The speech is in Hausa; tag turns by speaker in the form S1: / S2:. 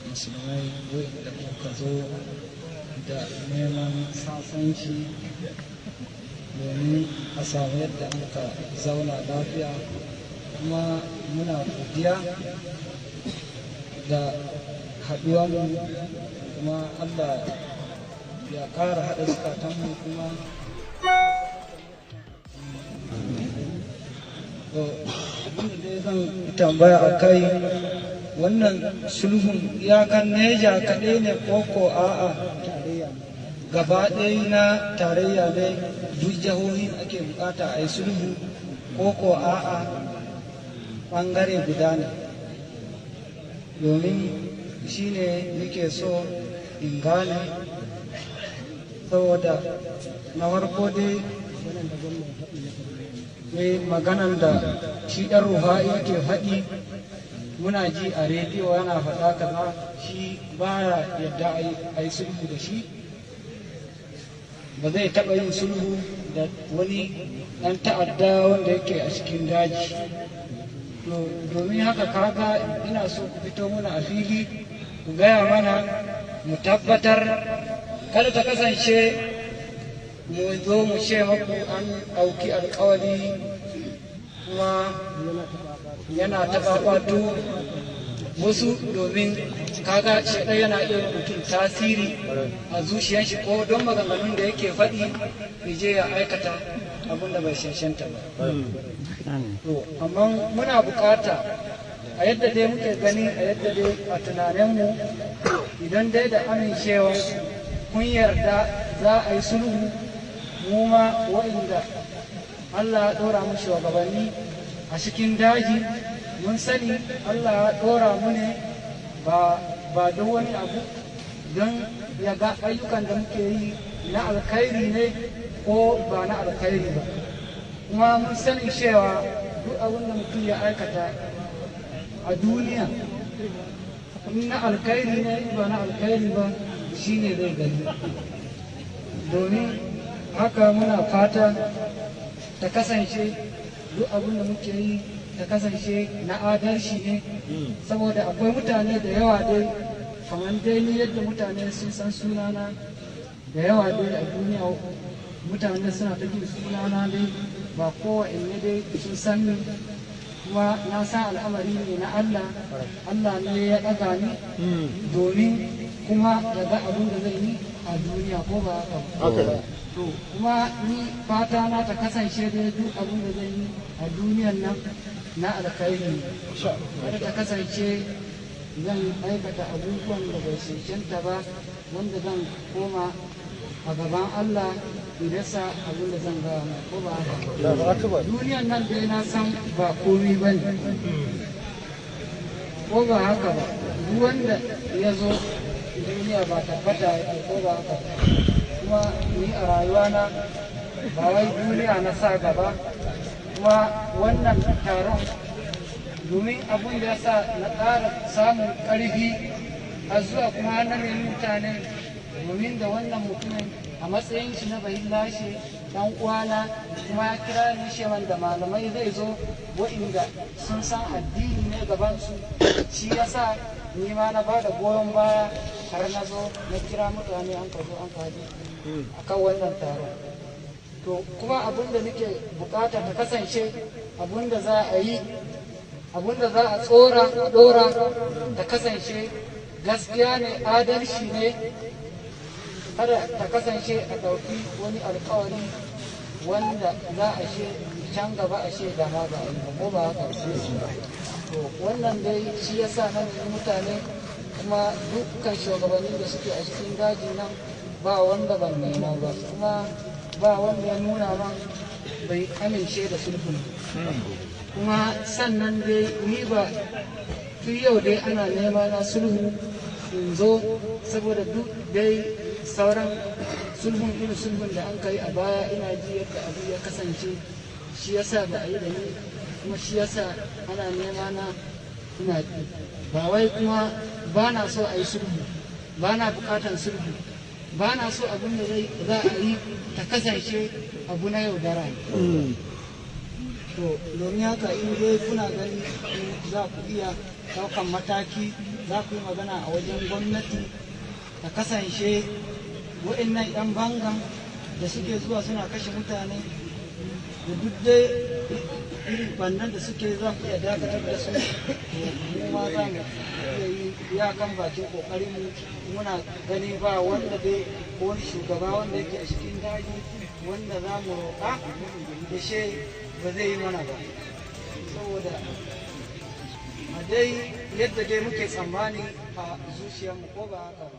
S1: musulmai da kuka zo da neman sasanci domin a samu yadda muka zauna lafiya, kuma muna godiya da haɗuwanmu, kuma Allah ya ƙara haɗa zukatanmu. Kuma abinda dai zan tambaya a kai, wannan sulhun iyakan Neja kaɗai ne koko a'a gaba ɗaya na tarayya ne, duk jihohin ake bukata a yi sulhu koko a'a ɓangare guda ne? Domin shi ne nake so in gane, saboda na farko dai maganan da shi ɗan Rufa'i ke faɗi muna ji a rediyo yana faɗa kaza, shi baya yadda a yi sulhu da shi, ba zai taɓa yin sulhu da wani ɗan ta'adda wanda yake a cikin daji. Domin haka kaga ina so ku fito muna a fili ku gaya mana, mu tabbatar kada ta kasance mu zo mu ce maku an ɗauki alkawari kuma yana taɓaɓato wasu, domin kaga shaɗa yana iya mutum tasiri a zuciyar shi, ko don maganganun da yake faɗi ya je ya aikata abin da bai shanshanta ba. Amma muna bukata a yadda dai muke gani, a yadda dai a tunaninmu, idan dai da amincewa kun yarda za a yi sulhu, mu ma wa'inda Allah ya ɗora mu shugabanni a cikin daji, mun sani Allah ya ɗora mu ne ba don wani abu, don ya ga ayyukan da muke yi na alkhairi ne ko ba na alkhairi ba. Kuma mun sani cewa duk abin da mutum ya aikata a duniya, in na alkhairi ne ba na alkhairi ba, shi ne zai gani. Domin haka muna fata ta kasance duk abin da muke yi ta kasance na adalci ne, saboda akwai mutane da yawa dai, kamar dai ni yadda mutane sun san sunana da yawa dai a duniya, mutane suna ta jin sunana dai, ba kowa ne dai sun san ni, kuma na san al'amari ne na Allah. Allah ne ya ɗaga ni domin kuma ya ga abin da zai yi a duniya, ko ba haka ba? To kuma ni fata na ta kasance dai duk abin da zai yi a duniyan nan na alkhairi, kada ta kasance zan aikata abubuwan da bai cancanta ba, wanda zan koma a gaban Allah idan sa abin da zan gaya mai, ko ba haka ba? Duniyan nan dai na san ba komi ba ne, ko ba haka ba? Duk wanda ya zo duniya ba tabbata yake, ko ba haka ba? Kuma ni a rayuwana ba wai duniya na sa gaba, kuma wannan taron domin abin da ya sa na ƙara samun ƙarfi a zuwa kuma na nemi mutane, domin da wannan mutumin a matsayin shi na bayin lashe dan uwana, kuma ya kira ni sheman da malamai zai zo wa'inda sun san addini ne gabansu, shi ya sa ni ma na ba da goyon baya har na zo na kira mutane an kazo an kaji akan wannan taron. To kuma abin da nake bukata ta kasance abin da za a yi, abin da za a tsora a dora ta kasance gaskiya ne, adalci ne, kada ta kasance a ɗauki wani alkawari wanda za a ce can gaba a ce da ma ba a yi ba, ko ba haka? To wannan dai shi ya sa nan mutane, kuma dukkan shugabanni da suke a cikin daji nan ba wanda ban nema ba, kuma ba wanda ya nuna man bai amince da sulhun. Kuma sannan dai ni ba tun yau dai ana nema na sulhu in zo, saboda duk dai sauran sulhun irin sulhun da an kai a baya ina ji yadda abu ya kasance, shi yasa da a yi da ni kuma shi yasa ana nema na ina ba wai kuma ba na so a yi sulhu ba na bukatan sulhu ba na so abin da za a yi ta kasance abu na yaudara. To domin haka in dai kuna gani za ku iya ɗaukan mataki za ku yi magana a wajen gwamnati ta kasance waɗannan 'yan bangan da suke zuwa suna kashe mutane da duk dai irin bannan da suke za ku iya dakatar da su mu ma za mu iya yi iyakan bakin kokarin mu muna gani ba wanda dai ko wani shugaba wanda yake a cikin daji wanda za mu roƙa da shi ba zai yi mana ba saboda a dai yadda dai muke tsammani a zuciyarmu ko ba haka ba.